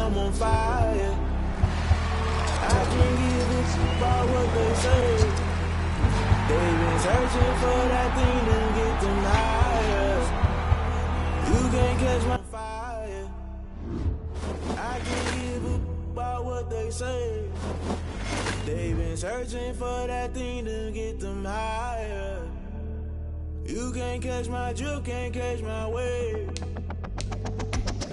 I'm on fire. I can't give a fuck about what they say. They've been searching for that thing to get them higher. You can't catch my fire. I can't give a fuck about what they say. They've been searching for that thing to get them higher. You can't catch my drill, can't catch my wave.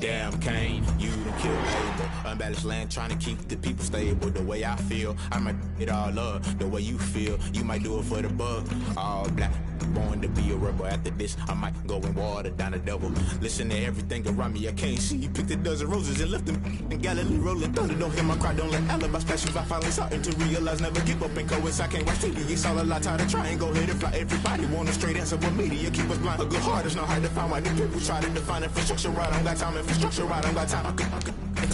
Damn, Kane, you done killed labor. Unbalanced land, trying to keep the people stable. The way I feel, I might it all up. The way you feel, you might do it for the buck. All black, born to be a rebel. After this, I might go and water down the double. Listen to everything around me, I can't see. Picked a dozen roses and left them in Galilee rolling thunder. Don't hear my cry, don't let alibis pass you. I finally starting to realize, never give up and coexist. I can't watch TV, it's all a lot. Tired of trying, go ahead and fly. Everybody want a straight answer, but media keep us blind. A good heart is not hard to find. Why the people try to define infrastructure right? I don't got time, infrastructure right, I don't got time. I could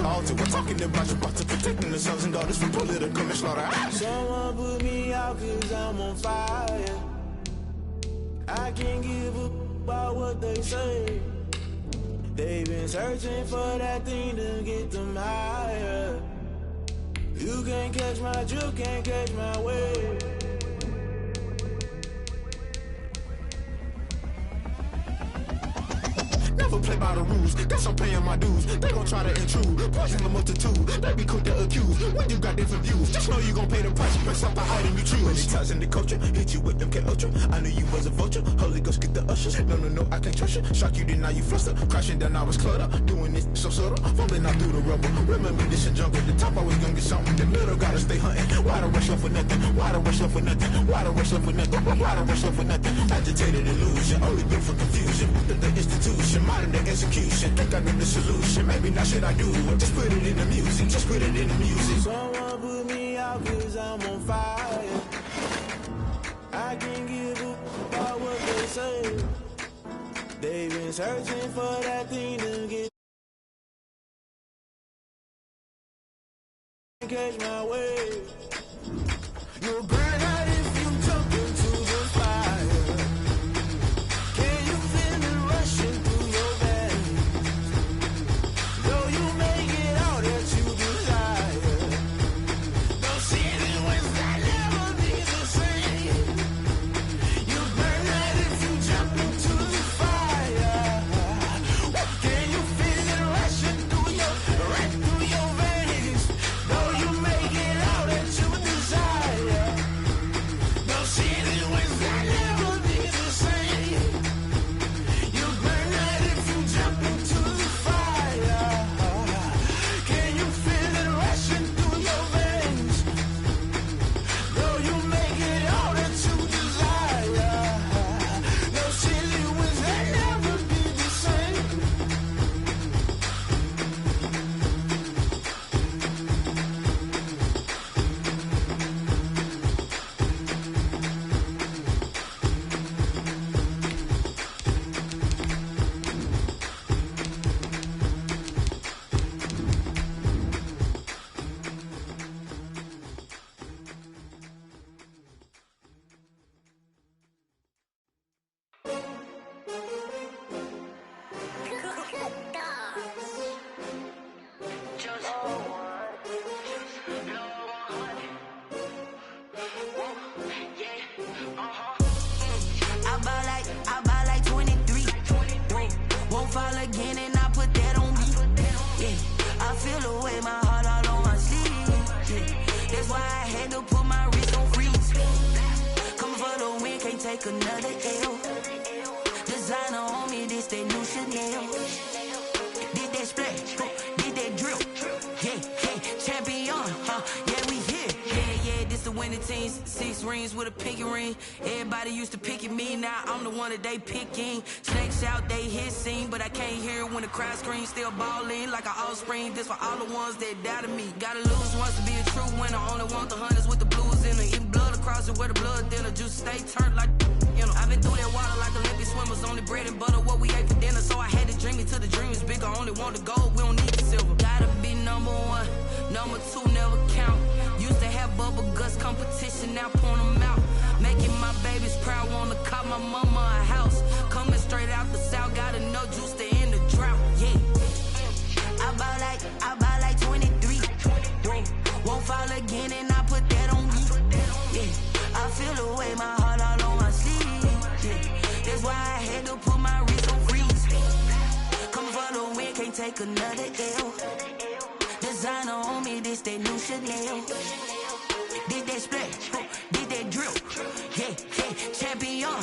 all to. We're talking about your to protecting the sons and daughters from political manslaughter. Someone put me out cause I'm on fire. I can't give a fuck about what they say. They've been searching for that thing to get them higher. You can't catch my drill, can't catch my wave. Never play by the rules, guess I'm paying my dues. They gon' try to intrude, poison the multitude. They be quick to accuse, when you got different views. Just know you gon' pay the price, based off the item you choose. When it ties in the culture, hit you with MK Ultra. I knew you was a vulture, Holy Ghost get the ushers. No, I can't trust you. Shock you, then now you fluster. Crashing down, I was cluttered. Doing this so subtle, fumbling out through the rubble. Remember this in jungle, the top always gonna get something. The middle gotta stay hunting. Why the rush left for nothing? Why the rush left for nothing? Why the rush left for nothing? Why the rush left for nothing? Agitated illusion, only built for confusion. The institution, modern day execution. Think I know the solution, maybe not should I do it. Just put it in the music, just put it in the music. Someone put me out cause I'm on fire. I can't give a fuck about what they say. They've been searching for that thing to get catch my wave. You'll burn out if you jump into the fire. Can you feel it rushing through your veins? Though you make it all that you desire. Those feelings that never be the same. You burn out if you jump into the fire. Can you feel it rushing through your veins? Though you make it all that you desire. Those feelings that never be the same. You burn out if you jump into the fire. Can you feel it rushing through your veins? Though you make it all that you desire. Those feelings that never be the same. I buy like 23. Won't fall again and I put that on me. Yeah, I feel the way my heart all on my sleeve. Yeah, that's why I had to put my wrist on freeze. Coming for the win, can't take another L. Designer on me, this that new Chanel. Did that splash, did that drill. Yeah, champion, yeah, we here. Yeah, this the winning team. 6 rings with a pinky ring. Everybody used to pick at me, now I'm the one that they picking. Snakes out, they hit scene, but I can't hear it when the crowd screams. Still balling like an offspring. This for all the ones that doubted me. Gotta lose once to be a true winner. Only want the hunters with the blues in it. Even blood across it where the blood dinner. Juice stay turned like, you know. I've been through that water like Olympic swimmers. Only bread and butter, what we ate for dinner. So I had to dream it till the dream is bigger. Only want the gold, we don't need the silver. Gotta be number 1, number 2 never count. Used to have bubble guts competition, now point them out. Making my babies proud, wanna call my mama a house. Coming straight out the south, gotta know juice to end the drought, yeah. I buy like take another L. Designer on me, this that new Chanel. Did that splash, did that drip. Yeah, champion,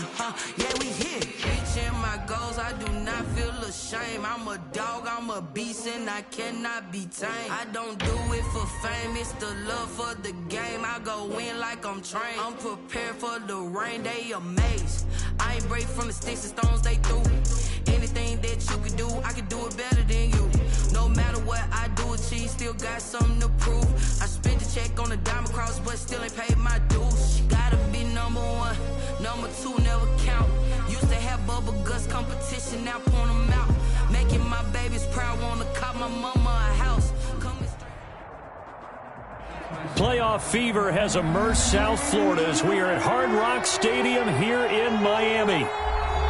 yeah, we here. Reaching my goals, I do not feel ashamed. I'm a dog, I'm a beast, and I cannot be tamed. I don't do it for fame, it's the love for the game. I go in like I'm trained. I'm prepared for the rain, they amazed. I ain't break from the sticks and stones they threw. Anything that you can do, I can do it better than you. No matter what I do, achieve, still got something to prove. I spent a check on the diamond cross, but still ain't paid my dues. Gotta be number one, number two never count. Used to have bubble guts competition, now point them out. Making my babies proud, wanna cop my mama a house. Playoff fever has immersed South Florida as we are at Hard Rock Stadium here in Miami.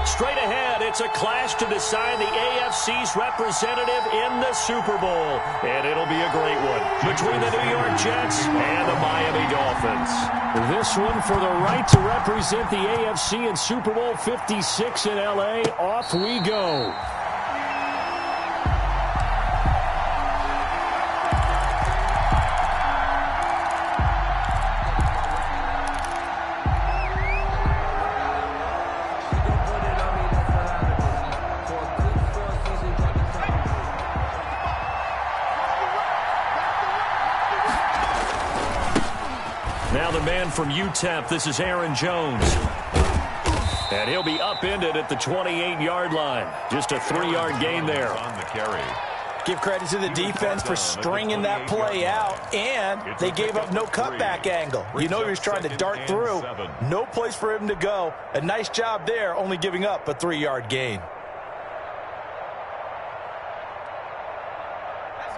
Straight ahead, it's a clash to decide the AFC's representative in the Super Bowl. And it'll be a great one between the New York Jets and the Miami Dolphins. This one for the right to represent the AFC in Super Bowl 56 in L.A. Off we go. Now the man from UTEP, this is Aaron Jones. And he'll be upended at the 28-yard line. Just a 3-yard gain there. On the carry. Give credit to the defense for stringing that play out, and they gave up no cutback angle. You know he was trying to dart through. No place for him to go. A nice job there, only giving up a 3-yard gain.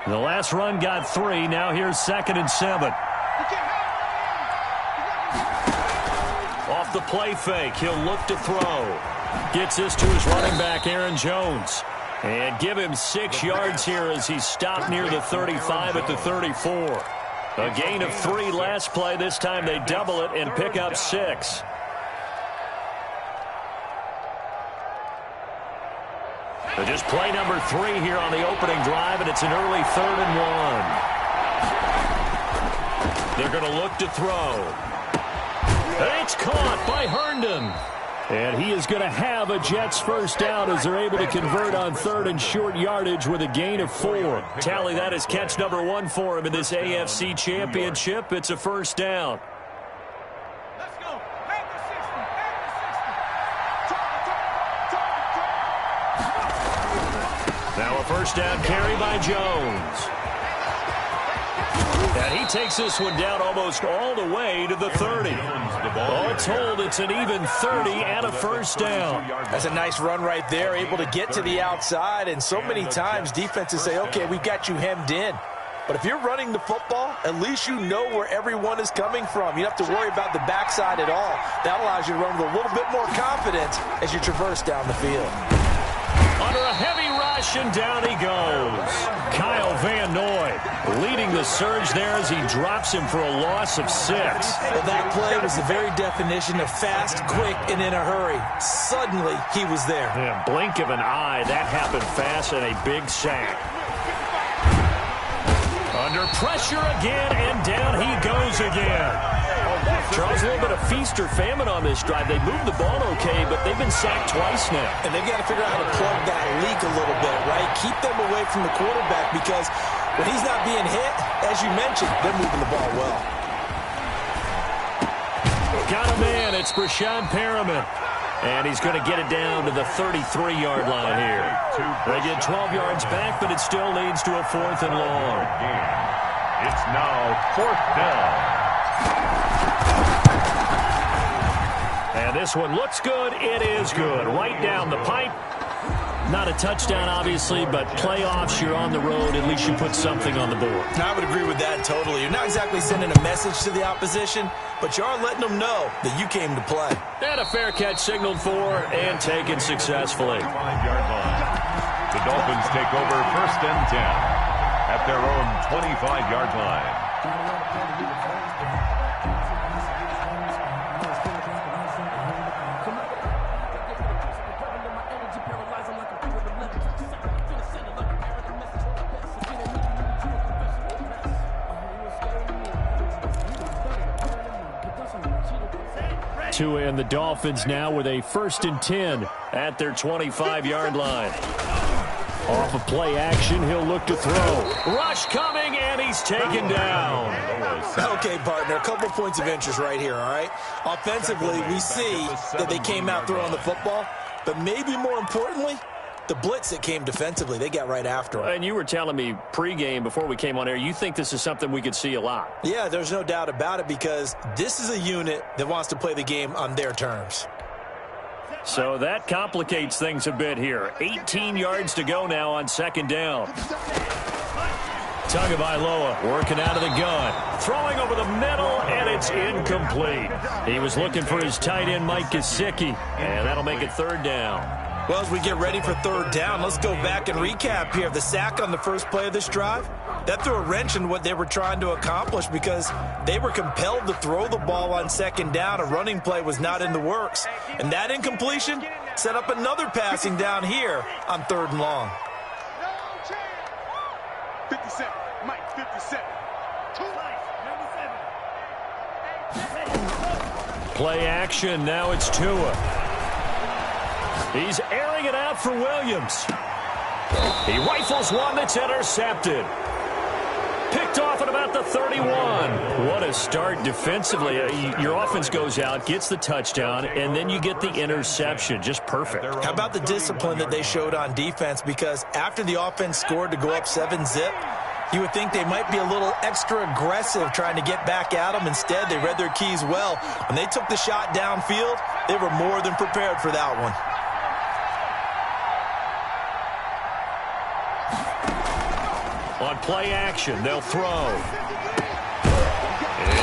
The last run got 3. Now here's 2nd and 7. Off the play fake, he'll look to throw. Gets this to his running back, Aaron Jones. And give him 6 yards here as he's stopped near the 35 at the 34. A gain of 3 last play. This time they double it and pick up 6. So just play number 3 here on the opening drive, and it's an early 3rd and 1. They're going to look to throw. It's caught by Herndon. And he is going to have a Jets first down as they're able to convert on 3rd and short yardage with a gain of 4. Tally, that is catch number 1 for him in this AFC Championship. It's a first down. Let's go. Now a first down carry by Jones. And he takes this one down almost all the way to the 30. All told, it's an even 30 and a first down. That's a nice run right there, able to get to the outside. And so many times defenses say, okay, we've got you hemmed in. But if you're running the football, at least you know where everyone is coming from. You don't have to worry about the backside at all. That allows you to run with a little bit more confidence as you traverse down the field. Under a heavy rush, and down he goes. Kyle Van Noy leading the surge there as he drops him for a loss of 6. Well, that play was the very definition of fast, quick, and in a hurry. Suddenly, he was there. Yeah, blink of an eye, that happened fast, and a big sack. Under pressure again, and down he goes again. Charles, a little bit of feast or famine on this drive. They moved the ball okay, but they've been sacked twice now. And they've got to figure out how to plug that leak a little bit, right? Keep them away from the quarterback because when he's not being hit, as you mentioned, they're moving the ball well. Got a man. It's Brashad Perriman. And he's going to get it down to the 33-yard line here. They get 12 yards back, but it still leads to a 4th and long. It's now 4th down. And this one looks good. It is good. Right down the pipe. Not a touchdown, obviously, but playoffs, you're on the road. At least you put something on the board. I would agree with that totally. You're not exactly sending a message to the opposition, but you are letting them know that you came to play. And a fair catch signaled for and taken successfully. 5-yard line. The Dolphins take over 1st and 10 at their own 25-yard line. Tua and the Dolphins now with a 1st and 10 at their 25-yard line. Off of play action, he'll look to throw. Rush coming, and he's taken down. Okay, partner, a couple points of interest right here, all right? Offensively, we see that they came out throwing the football, but maybe more importantly, the blitz that came defensively, they got right after him. And you were telling me pregame before we came on air, you think this is something we could see a lot. Yeah, there's no doubt about it because this is a unit that wants to play the game on their terms. So that complicates things a bit here. 18 yards to go now on 2nd down. Tagovailoa working out of the gun. Throwing over the middle, and it's incomplete. He was looking for his tight end, Mike Gesicki, and that'll make it 3rd down. Well, as we get ready for 3rd down, let's go back and recap here. The sack on the first play of this drive, that threw a wrench in what they were trying to accomplish because they were compelled to throw the ball on 2nd down. A running play was not in the works. And that incompletion set up another passing down here on 3rd and long. 57, Mike, 57. Play action, now it's Tua. He's airing it out for Williams. He rifles one that's intercepted. Picked off at about the 31. What a start defensively. Your offense goes out, gets the touchdown, and then you get the interception. Just perfect. How about the discipline that they showed on defense? Because after the offense scored to go up 7-zip, you would think they might be a little extra aggressive trying to get back at them. Instead, they read their keys well. When they took the shot downfield, they were more than prepared for that one. On play action, they'll throw.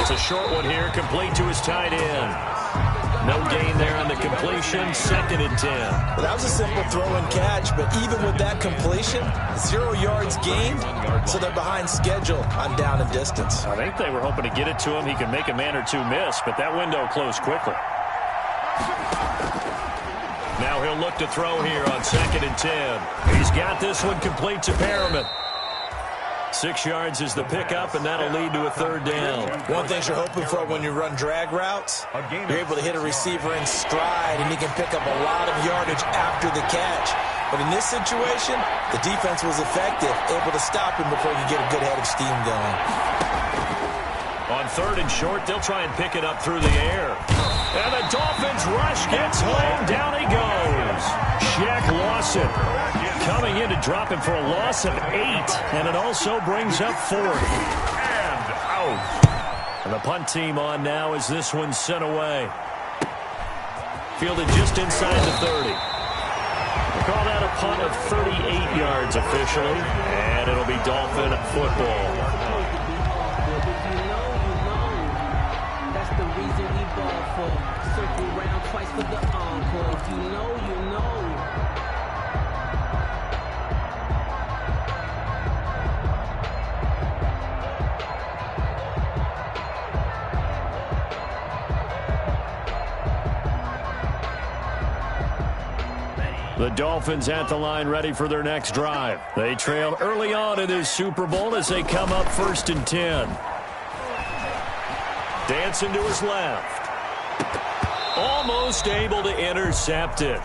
It's a short one here, complete to his tight end. No gain there on the completion, 2nd and 10. Well, that was a simple throw and catch, but even with that completion, 0 yards gained, so they're behind schedule on down and distance. I think they were hoping to get it to him. He could make a man or two miss, but that window closed quickly. Now he'll look to throw here on 2nd and 10. He's got this one complete to Perriman. 6 yards is the pickup, and that'll lead to a 3rd down. One thing you're hoping for when you run drag routes, you're able to hit a receiver in stride, and he can pick up a lot of yardage after the catch. But in this situation, the defense was effective, able to stop him before he could get a good head of steam going. On 3rd and short, they'll try and pick it up through the air. And the Dolphins rush gets home. Down he goes. Shaq Lawson coming in to drop him for a loss of 8. And it also brings up 4th. And out. And the punt team on now as this one's sent away. Fielded just inside the 30. We'll call that a punt of 38 yards officially. And it'll be Dolphin football. Circle round twice for the encore. If you know, you know. The Dolphins at the line ready for their next drive. They trail early on in this Super Bowl as they come up 1st and 10. Dancing to his left. Almost able to intercept it.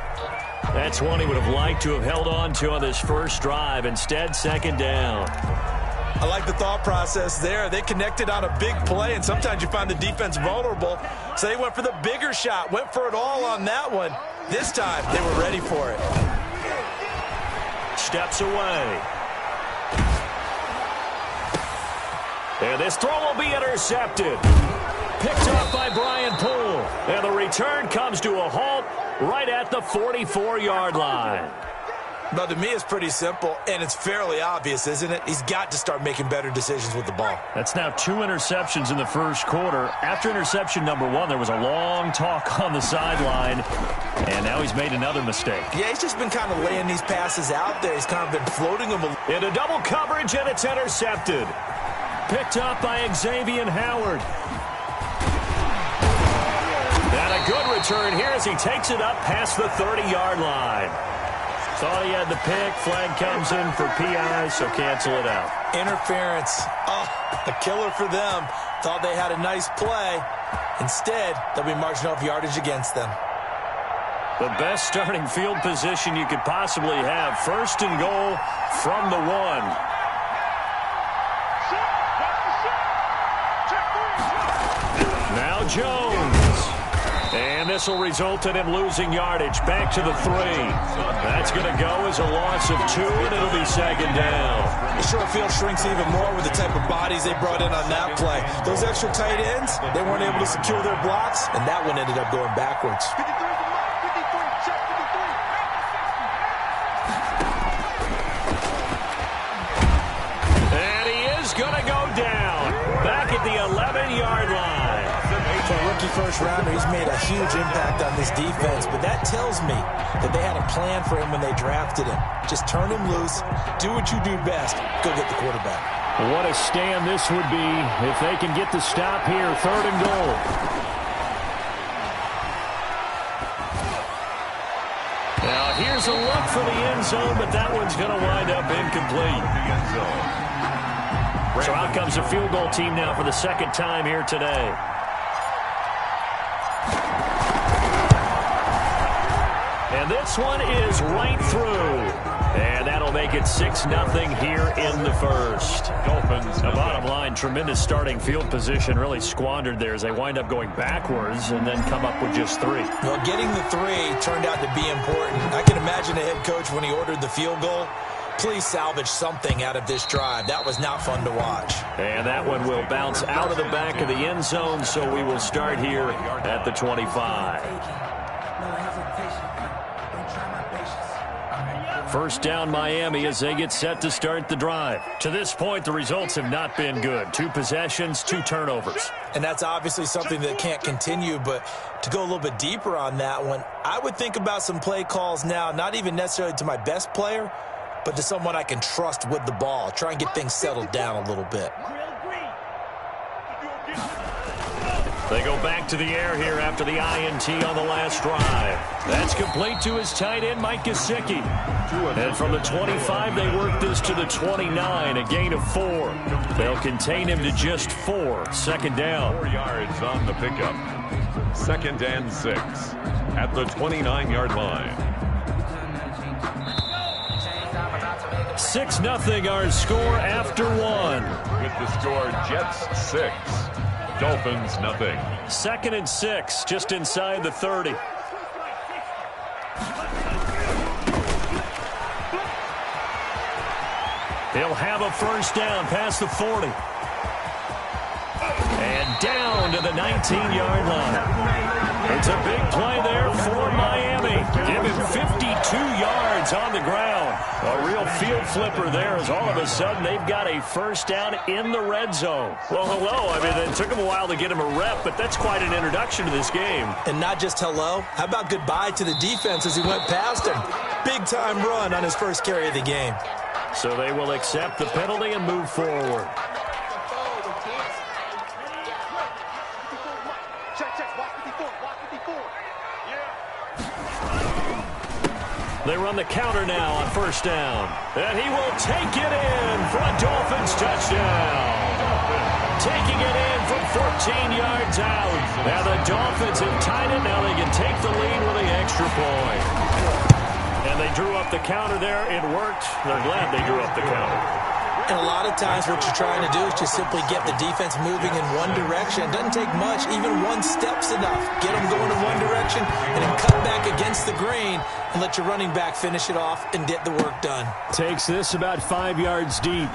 That's one he would have liked to have held on to on this first drive. Instead, 2nd down. I like the thought process there. They connected on a big play, and sometimes you find the defense vulnerable. So they went for the bigger shot, went for it all on that one. This time, they were ready for it. Steps away. And this throw will be intercepted. Picked up by Brian Poole. And the return comes to a halt right at the 44-yard line. But to me, it's pretty simple, and it's fairly obvious, isn't it? He's got to start making better decisions with the ball. That's now 2 interceptions in the first quarter. After interception number 1, there was a long talk on the sideline, and now he's made another mistake. Yeah, he's just been kind of laying these passes out there. He's kind of been floating them. Into double coverage, and it's intercepted. Picked up by Xavier Howard. And a good return here as he takes it up past the 30-yard line. Thought he had the pick. Flag comes in for PI, so cancel it out. Interference. Oh, a killer for them. Thought they had a nice play. Instead, they'll be marching off yardage against them. The best starting field position you could possibly have. 1st and goal from the 1. Now Jones. And this will result in him losing yardage. Back to the 3. That's going to go as a loss of 2, and it'll be 2nd down. The short field shrinks even more with the type of bodies they brought in on that play. Those extra tight ends, they weren't able to secure their blocks, and that one ended up going backwards. And he is going to go down. Back at the 11-yard line. For a rookie first-rounder, he's made a huge impact on this defense, but that tells me that they had a plan for him when they drafted him. Just turn him loose, do what you do best, go get the quarterback. What a stand this would be if they can get the stop here. 3rd and goal. Now here's a look for the end zone, but that one's going to wind up incomplete. So out comes a field goal team now for the 2nd time here today. And this one is right through. And that'll make it 6-0 here in the 1st. Dolphins. The bottom line, tremendous starting field position, really squandered there as they wind up going backwards and then come up with just 3. Well, getting the 3 turned out to be important. I can imagine the head coach when he ordered the field goal. Please salvage something out of this drive. That was not fun to watch. And that one will bounce out of the back of the end zone, so we will start here at the 25. 1st down Miami as they get set to start the drive. To this point, the results have not been good. 2 possessions, 2 turnovers. And that's obviously something that can't continue, but to go a little bit deeper on that one, I would think about some play calls now, not even necessarily to my best player, but to someone I can trust with the ball. Try and get things settled down a little bit. They go back to the air here after the INT on the last drive. That's complete to his tight end, Mike Gesicki. And from the 25, they work this to the 29, a gain of 4. They'll contain him to just 4. 2nd down. 4 yards on the pickup. 2nd and 6 at the 29-yard line. 6-0 our score after 1. With the score, Jets 6. Dolphins, 0. 2nd and 6, just inside the 30. He'll have a 1st down past the 40. And down to the 19-yard line. It's a big play there for Miami. Give him 52 yards on the ground. A real field flipper there as all of a sudden they've got a 1st down in the red zone. Well, hello. I mean, it took him a while to get him a rep, but that's quite an introduction to this game. And not just hello. How about goodbye to the defense as he went past him? Big-time run on his first carry of the game. So they will accept the penalty and move forward. They run the counter now on 1st down. And he will take it in for a Dolphins touchdown. Taking it in from 14 yards out. Now the Dolphins have tied it. Now they can take the lead with the extra point. And they drew up the counter there. It worked. They're glad they drew up the counter. And a lot of times what you're trying to do is just simply get the defense moving in one direction. It doesn't take much. Even one step's enough. Get them going in one direction and then cut back against the grain and let your running back finish it off and get the work done. Takes this about 5 yards deep.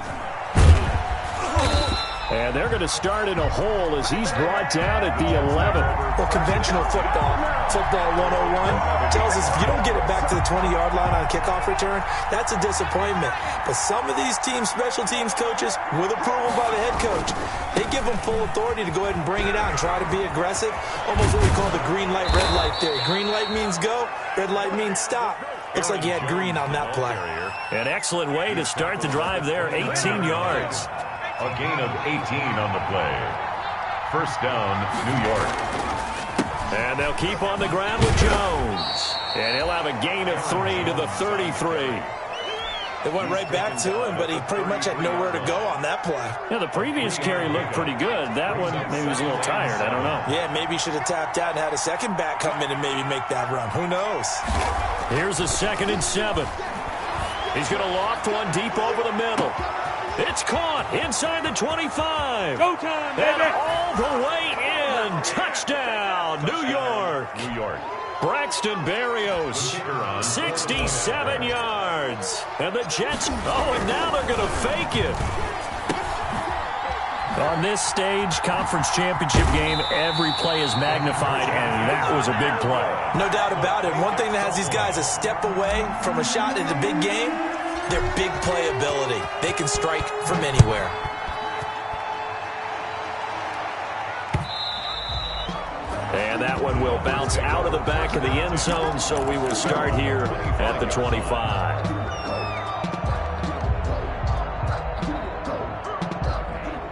And they're going to start in a hole as he's brought down at the 11. Well, conventional football 101, tells us if you don't get it back to the 20-yard line on a kickoff return, that's a disappointment. But some of these teams, special teams coaches, with approval by the head coach, they give them full authority to go ahead and bring it out and try to be aggressive. Almost what we call the green light, red light theory. Green light means go, red light means stop. Looks like he had green on that play. An excellent way to start the drive there, 18 yards. A gain of 18 on the play. 1st down, New York. And they'll keep on the ground with Jones. And he'll have a gain of 3 to the 33. It went right back to him, but he pretty much had nowhere to go on that play. Yeah, the previous carry looked pretty good. That one maybe was a little tired. I don't know. Yeah, maybe he should have tapped out and had a second back come in and maybe make that run. Who knows? Here's a 2nd and 7. He's going to loft one deep over the middle. It's caught inside the 25. Go time, baby. And all the way in. Touchdown, New York. New York. Braxton Berrios, 67 yards. And the Jets, and now they're going to fake it. On this stage, conference championship game, every play is magnified, and that was a big play. No doubt about it. One thing that has these guys a step away from a shot in the big game, their big play ability. They can strike from anywhere. And that one will bounce out of the back of the end zone, so we will start here at the 25.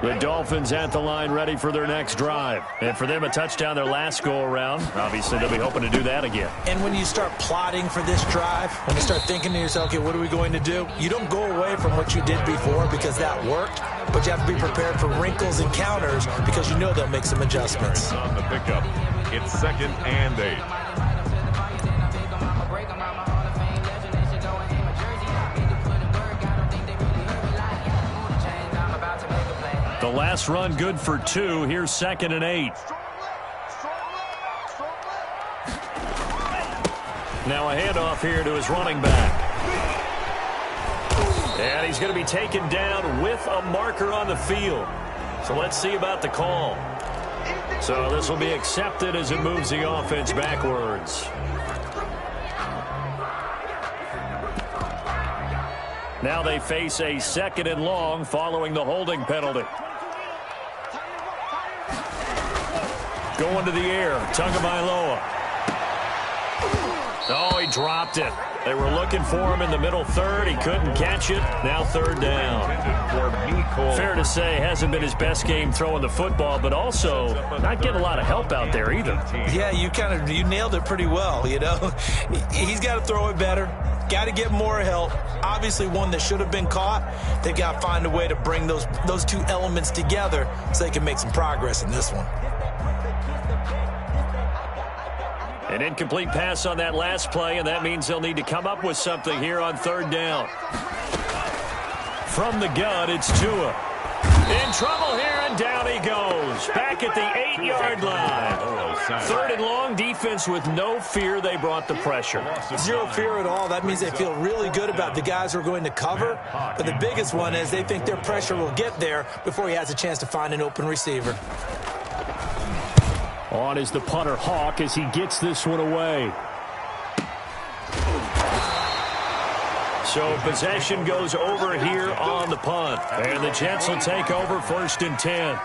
The Dolphins at the line ready for their next drive. And for them, a touchdown their last go-around. Obviously, they'll be hoping to do that again. And when you start plotting for this drive, when you start thinking to yourself, okay, what are we going to do? You don't go away from what you did before because that worked, but you have to be prepared for wrinkles and counters because you know they'll make some adjustments. On the pickup, it's 2nd and 8. The last run good for 2. Here's 2nd and 8. Now a handoff here to his running back. And he's going to be taken down with a marker on the field. So let's see about the call. So this will be accepted as it moves the offense backwards. Now they face a 2nd and long following the holding penalty. Going to the air, Tagovailoa. Oh, he dropped it. They were looking for him in the middle third. He couldn't catch it. Now 3rd down. Fair to say, hasn't been his best game throwing the football, but also not getting a lot of help out there either. Yeah, you nailed it pretty well, you know. He's got to throw it better. Got to get more help. Obviously one that should have been caught. They've got to find a way to bring those two elements together so they can make some progress in this one. An incomplete pass on that last play, and that means they'll need to come up with something here on 3rd down. From the gun, it's Tua. In trouble here, and down he goes. Back at the 8-yard line. 3rd and long, defense with no fear. They brought the pressure. Zero fear at all. That means they feel really good about the guys who are going to cover. But the biggest one is they think their pressure will get there before he has a chance to find an open receiver. On is the punter, Hawk, as he gets this one away. So possession goes over here on the punt. And the Jets will take over 1st and 10.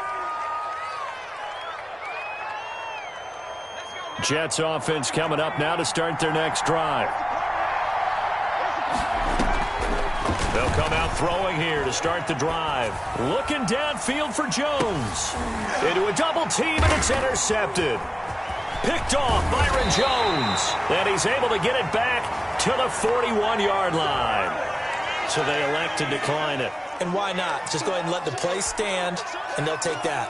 Jets offense coming up now to start their next drive. They'll come out throwing here to start the drive. Looking downfield for Jones. Into a double team, and it's intercepted. Picked off Byron Jones. And he's able to get it back to the 41-yard line. So they elect to decline it. And why not? Just go ahead and let the play stand, and they'll take that.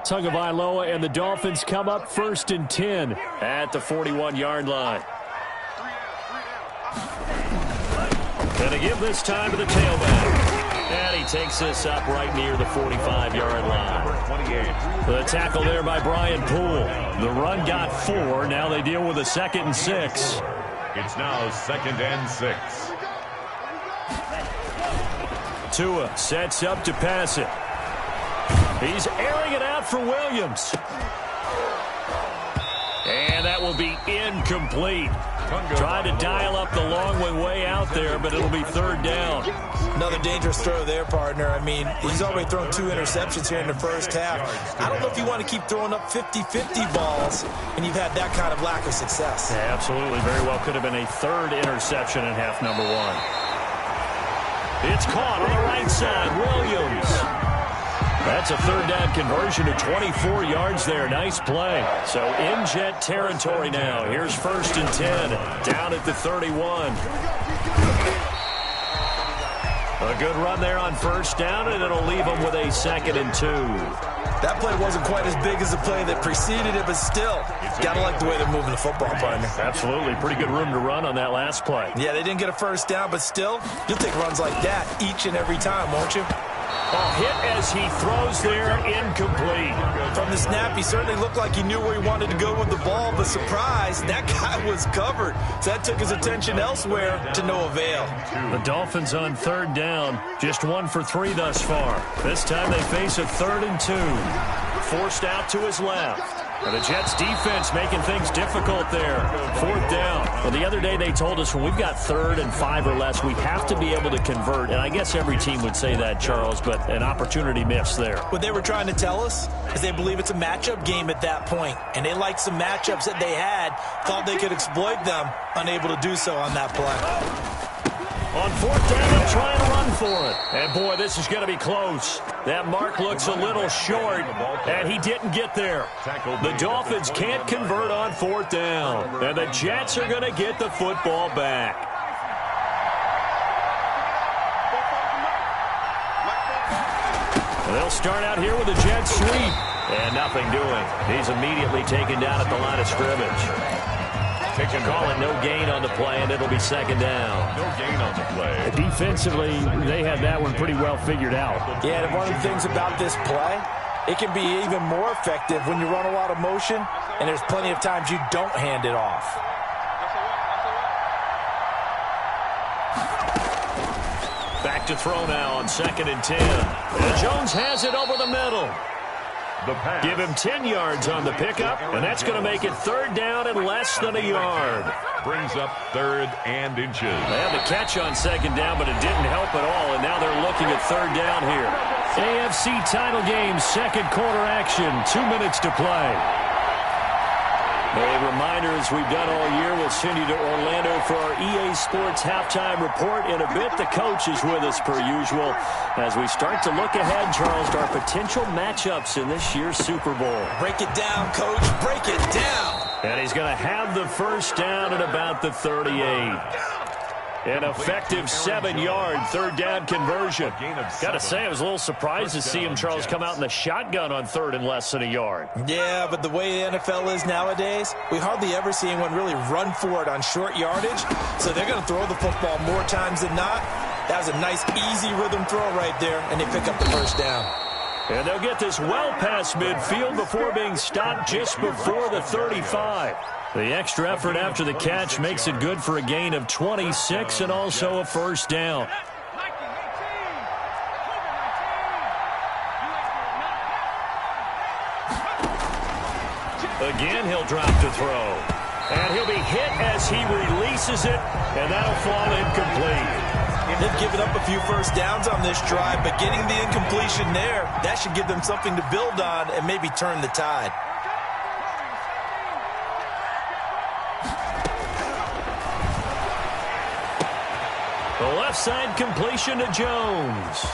Tagovailoa and the Dolphins come up 1st and 10 at the 41-yard line. And to give this time to the tailback. And he takes this up right near the 45-yard line. The tackle there by Brian Poole. The run got 4. Now they deal with a 2nd and 6. It's now 2nd and 6. Tua sets up to pass it. He's airing it out for Williams. And that will be incomplete. Trying to dial up the long one way out there, but it'll be 3rd down. Another dangerous throw there, partner. I mean, he's already thrown 2 interceptions here in the first half. I don't know if you want to keep throwing up 50-50 balls when you've had that kind of lack of success. Yeah, absolutely. Very well could have been a 3rd interception in half number 1. It's caught on the right side. Williams. That's a third down conversion to 24 yards there. Nice play. So in Jet territory now. Here's 1st and 10 down at the 31. A good run there on 1st down, and it'll leave them with a 2nd and 2. That play wasn't quite as big as the play that preceded it, but still, gotta like the way they're moving the football, partner. Absolutely. Pretty good room to run on that last play. Yeah, they didn't get a 1st down, but still, you'll take runs like that each and every time, won't you? A hit as he throws there, incomplete. From the snap, he certainly looked like he knew where he wanted to go with the ball, but surprise, that guy was covered. So that took his attention elsewhere to no avail. The Dolphins on 3rd down, just 1 for 3 thus far. This time they face a 3rd and 2. Forced out to his left. And the Jets defense making things difficult there. 4th down. Well, the other day they told us when we've got 3rd and 5 or less, we have to be able to convert. And I guess every team would say that, Charles, but an opportunity missed there. What they were trying to tell us is they believe it's a matchup game at that point. And they liked some matchups that they had, thought they could exploit them, unable to do so on that play. On 4th down, they'll try and run for it. And, boy, this is going to be close. That mark looks a little short, and he didn't get there. The Dolphins can't convert on 4th down, and the Jets are going to get the football back. They'll start out here with a jet sweep, and nothing doing. He's immediately taken down at the line of scrimmage. Calling no gain on the play, and it'll be 2nd down. No gain on the play. Defensively, they had that one pretty well figured out. Yeah, and one of the things about this play, it can be even more effective when you run a lot of motion, and there's plenty of times you don't hand it off. Back to throw now on 2nd and 10. And Jones has it over the middle. The pass. Give him 10 yards on the pickup, and that's going to make it 3rd down and less than a yard. Brings up 3rd and inches. They had the catch on 2nd down, but it didn't help at all, and now they're looking at 3rd down here. AFC title game, 2nd quarter action, 2 minutes to play. A reminder, as we've done all year, we'll send you to Orlando for our EA Sports halftime report. In a bit, the coach is with us per usual as we start to look ahead, Charles, to our potential matchups in this year's Super Bowl. Break it down, Coach. Break it down. And he's going to have the 1st down at about the 38. An effective 7-yard 3rd down conversion. Got to say, I was a little surprised to see him, Charles, come out in the shotgun on 3rd and less than a yard. Yeah, but the way the NFL is nowadays, we hardly ever see anyone really run for it on short yardage. So they're going to throw the football more times than not. That was a nice, easy rhythm throw right there, and they pick up the 1st down. And they'll get this well past midfield before being stopped just before the 35. The extra effort after the catch makes it good for a gain of 26 and also a 1st down. Again, he'll drop to throw. And he'll be hit as he releases it, and that'll fall incomplete. They've given up a few 1st downs on this drive, but getting the incompletion there, that should give them something to build on and maybe turn the tide. The left side completion to Jones.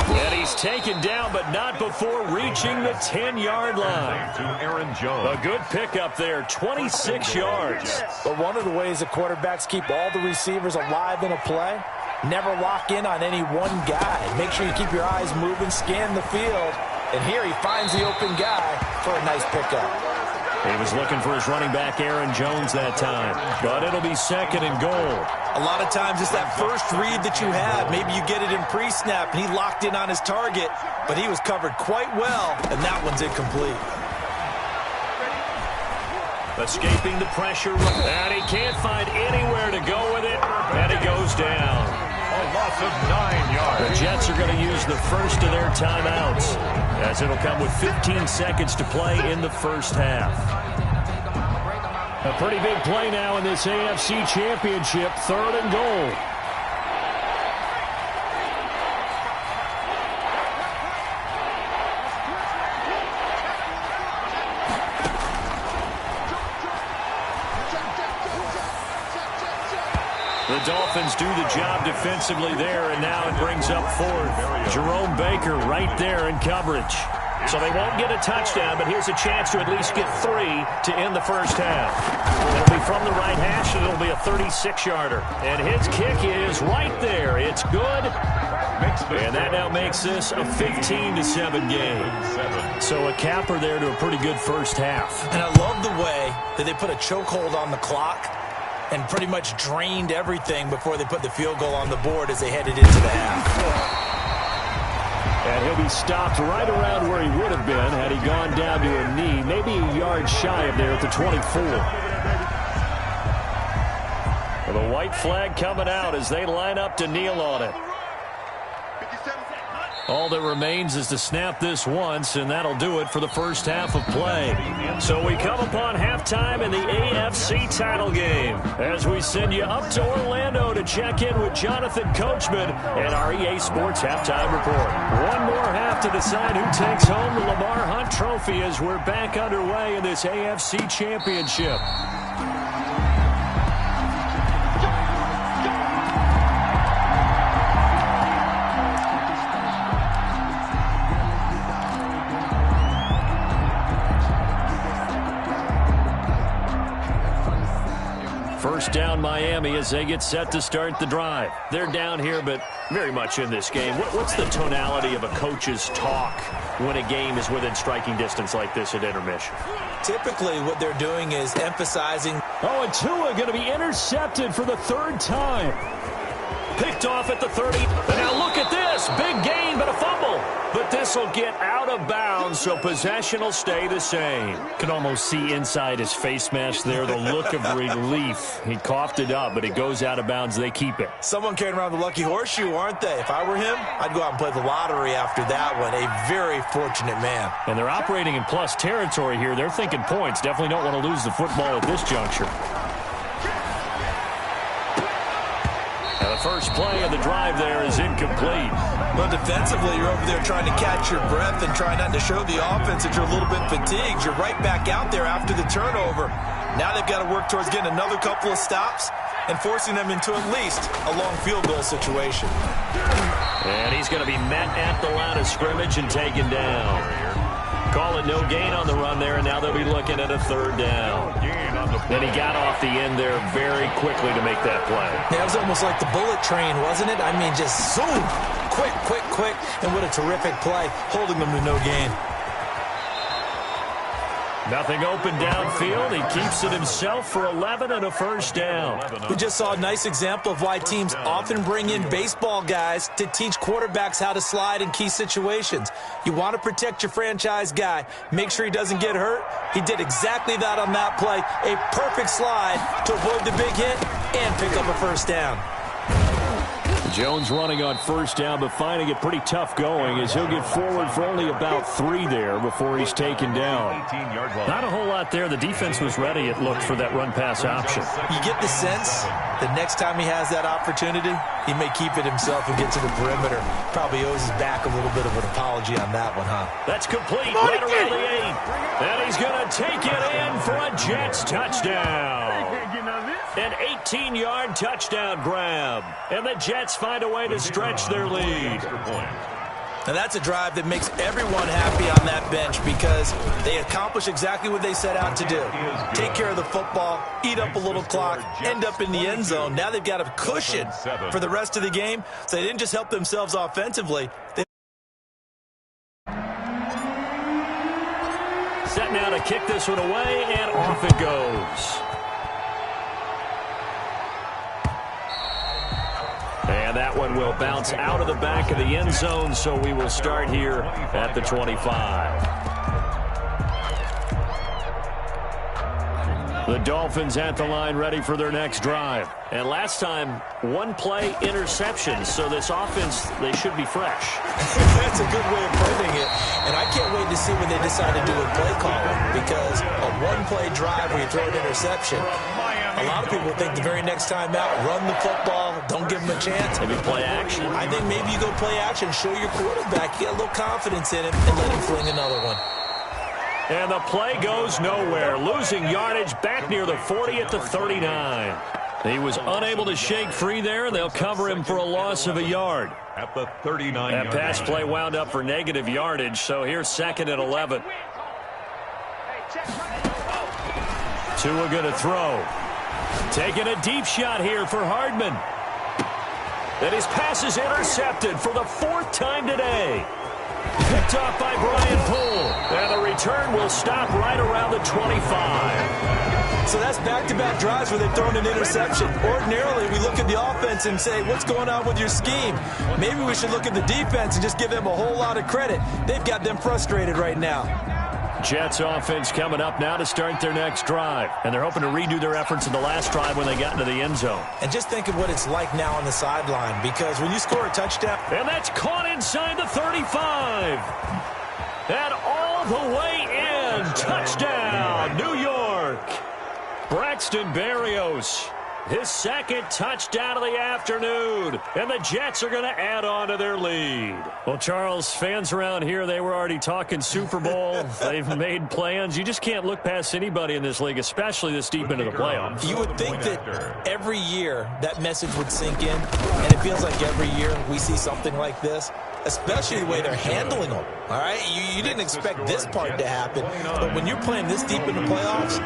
And he's taken down, but not before reaching the 10-yard line. To Aaron Jones. A good pickup there, 26 yards. But one of the ways the quarterbacks keep all the receivers alive in a play, never lock in on any one guy. Make sure you keep your eyes moving, scan the field. And here he finds the open guy for a nice pickup. He was looking for his running back, Aaron Jones, that time. But it'll be 2nd and goal. A lot of times it's that first read that you have. Maybe you get it in pre-snap, and he locked in on his target, but he was covered quite well, and that one's incomplete. Escaping the pressure, and he can't find anywhere to go with it, and he goes down. A loss of 9 yards. The Jets are going to use the first of their timeouts, as it'll come with 15 seconds to play in the 1st half. A pretty big play now in this AFC Championship, 3rd and goal. The The Dolphins do the job defensively there, and now it brings up fourth. Jerome Baker right there in coverage. So they won't get a touchdown, but here's a chance to at least get 3 to end the first half. It'll be from the right hash, and it'll be a 36-yarder. And his kick is right there. It's good. And that now makes this a 15-7 game. So a capper there to a pretty good first half. And I love the way that they put a chokehold on the clock and pretty much drained everything before they put the field goal on the board as they headed into the half. And he'll be stopped right around where he would have been had he gone down to a knee, maybe a yard shy of there at the 24. Well, the white flag coming out as they line up to kneel on it. All that remains is to snap this once, and that'll do it for the first half of play. So we come upon halftime in the AFC title game as we send you up to Orlando to check in with Jonathan Coachman and our EA Sports Halftime Report. One more half to decide who takes home the Lamar Hunt Trophy as we're back underway in this AFC Championship. First down Miami as they get set to start the drive. They're down here, but very much in this game. What's the tonality of a coach's talk when a game is within striking distance like this at intermission? Typically what they're doing is emphasizing. Oh, and Tua going to be intercepted for the third time. Picked off at the 30. And now look at this. Big gain, but a fumble. But this will get out of bounds, so possession will stay the same. Can almost see inside his face mask there, the look of relief. He coughed it up, but it goes out of bounds. They keep it. Someone carrying around the lucky horseshoe, aren't they? If I were him, I'd go out and play the lottery after that one. A very fortunate man. And they're operating in plus territory here. They're thinking points. Definitely don't want to lose the football at this juncture. First play of the drive there is incomplete. Well, defensively, you're over there trying to catch your breath and try not to show the offense that you're a little bit fatigued. You're right back out there after the turnover. Now they've got to work towards getting another couple of stops and forcing them into at least a long field goal situation. And he's going to be met at the line of scrimmage and taken down. Call it no gain on the run there, and now they'll be looking at a third down. Then he got off the end there very quickly to make that play. Yeah, it was almost like the bullet train, wasn't it? I mean, just zoom, quick, and what a terrific play, holding them to no gain. Nothing open downfield. He keeps it himself for 11 and a first down. We just saw a nice example of why teams often bring in baseball guys to teach quarterbacks how to slide in key situations. You want to protect your franchise guy. Make sure he doesn't get hurt. He did exactly that on that play. A perfect slide to avoid the big hit and pick up a first down. Jones running on first down, but finding it pretty tough going as he'll get forward for only about 3 there before he's taken down. Not a whole lot there. The defense was ready, it looked, for that run-pass option. You get the sense that next time he has that opportunity, he may keep it himself and get to the perimeter. Probably owes his back a little bit of an apology on that one, huh? That's complete. Right around the 8. And he's going to take it in for a Jets touchdown. An 18-yard touchdown grab. And the Jets find a way to stretch their lead. And that's a drive that makes everyone happy on that bench because they accomplish exactly what they set out to do. Take care of the football, eat up a little clock, end up in the end zone. Now they've got a cushion for the rest of the game. So they didn't just help themselves offensively. Set now to kick this one away, and off it goes. And that one will bounce out of the back of the end zone, so we will start here at the 25. The Dolphins at the line ready for their next drive. And last time, 1-play interception, so this offense, they should be fresh. That's a good way of putting it. And I can't wait to see when they decide to do a play calling because a 1-play drive where you throw an interception, a lot of people think the very next time out, run the football, don't give them a chance. Maybe play action. I think maybe you go play action, show your quarterback, get a little confidence in him, and let him fling another one. And the play goes nowhere, losing yardage back near the 40 at the 39. He was unable to shake free there, and they'll cover him for a loss of a yard. At the 39 That pass play wound up for negative yardage, so here's 2nd and 11. Tua going to throw. Taking a deep shot here for Hardman. And his pass is intercepted for the 4th time today. Picked off by Brian Poole. And the return will stop right around the 25. So that's back-to-back drives where they've thrown an interception. Ordinarily, we look at the offense and say, what's going on with your scheme? Maybe we should look at the defense and just give them a whole lot of credit. They've got them frustrated right now. Jets offense coming up now to start their next drive. And they're hoping to redo their efforts in the last drive when they got into the end zone. And just think of what it's like now on the sideline, because when you score a touchdown. And that's caught inside the 35. And all the way in. Touchdown, New York. Braxton Berrios, his 2nd touchdown of the afternoon. And the Jets are going to add on to their lead. Well, Charles, fans around here, they were already talking Super Bowl. They've made plans. You just can't look past anybody in this league, especially this deep into the playoffs. You would think that every year that message would sink in, and it feels like every year we see something like this, especially the way they're handling them. All right, you didn't expect this part to happen, but when you're playing this deep in the playoffs,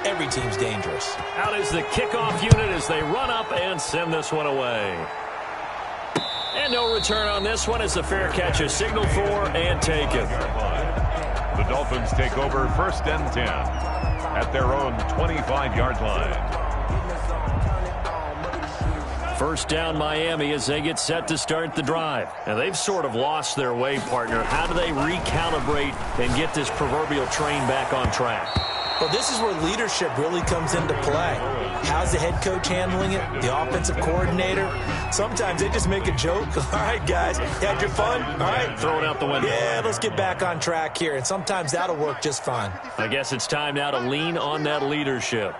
every team's dangerous. Out is the kickoff unit as they run up and send this one away. And no return on this one as the fair catch is signaled for and taken. The Dolphins take over 1st and 10 at their own 25-yard line. 1st down Miami as they get set to start the drive. And they've sort of lost their way, partner. How do they recalibrate and get this proverbial train back on track? Well, this is where leadership really comes into play. How's the head coach handling it? The offensive coordinator? Sometimes they just make a joke. All right, guys, had your fun? All right. Throw it out the window. Yeah, let's get back on track here. And sometimes that'll work just fine. I guess it's time now to lean on that leadership.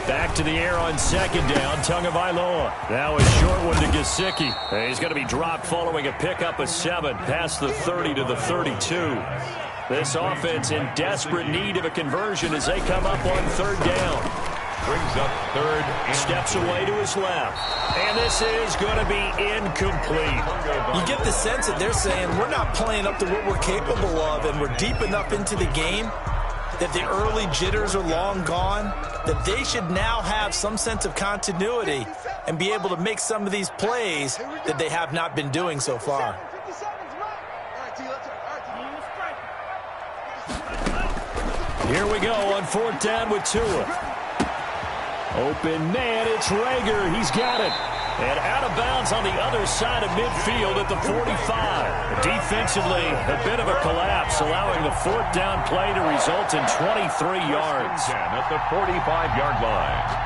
Back to the air on 2nd down. Tagovailoa. Now a short one to Gesicki. He's going to be dropped following a pickup of 7 past the 30 to the 32. This offense in desperate need of a conversion as they come up on 3rd down. Brings up 3rd and steps away to his left. And this is going to be incomplete. You get the sense that they're saying we're not playing up to what we're capable of, and we're deep enough into the game that the early jitters are long gone, that they should now have some sense of continuity and be able to make some of these plays that they have not been doing so far. Here we go on 4th down with Tua. Open man, it's Rager. He's got it. And out of bounds on the other side of midfield at the 45. Defensively, a bit of a collapse, allowing the 4th down play to result in 23 yards. At the 45-yard line.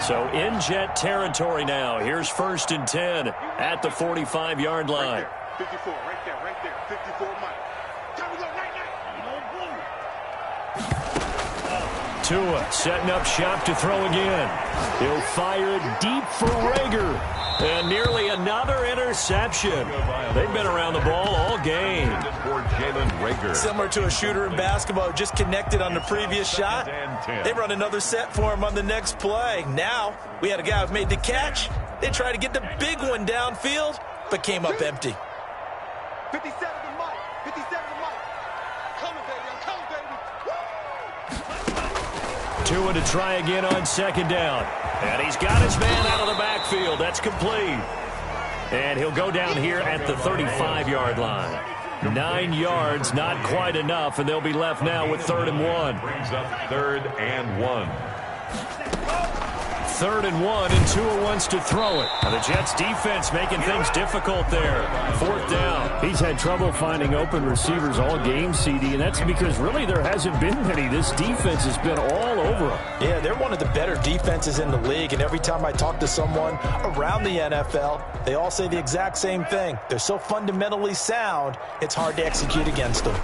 So in Jet territory now. Here's 1st and 10 at the 45-yard line. Right 54, right there, 54, Mike. Time to go right now. Tua setting up shop to throw again. He'll fire it deep for Rager. And nearly another interception. They've been around the ball all game. Similar to a shooter in basketball, just connected on the previous shot. They run another set for him on the next play. Now, we had a guy who made the catch. They tried to get the big one downfield, but came up empty. 57 to Mike. 57 to Mike. Coming, baby. I'm coming, baby. Tua to try again on 2nd down. And he's got his man out of the backfield. That's complete. And he'll go down here at the 35-yard line. 9 yards, not quite enough, and they'll be left now with 3rd and 1. Brings up 3rd and 1. 3rd and 1, and Tua wants to throw it. Now the Jets defense making things difficult there. 4th down. He's had trouble finding open receivers all game, CD, and that's because really there hasn't been many. This defense has been all over him. Yeah, they're one of the better defenses in the league, and every time I talk to someone around the NFL, they all say the exact same thing. They're so fundamentally sound, it's hard to execute against them.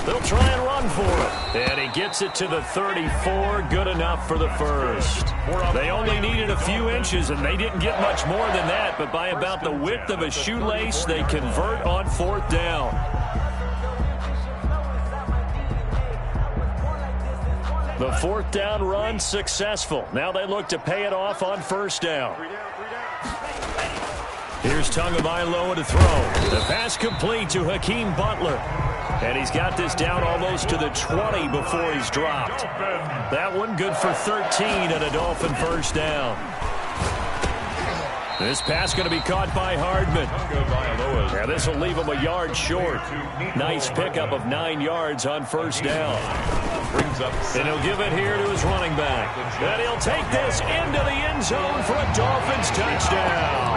They'll try and run for it. And he gets it to the 34. Good enough for the first. They only needed a few inches, and they didn't get much more than that. But by about the width of a shoelace, they convert on 4th down. The 4th down run successful. Now they look to pay it off on 1st down. Here's Tagovailoa to throw. The pass complete to Hakeem Butler. And he's got this down almost to the 20 before he's dropped. That one good for 13 and a Dolphin 1st down. This pass going to be caught by Hardman. Yeah, this will leave him a yard short. Nice pickup of 9 yards on 1st down. And he'll give it here to his running back. And he'll take this into the end zone for a Dolphins touchdown.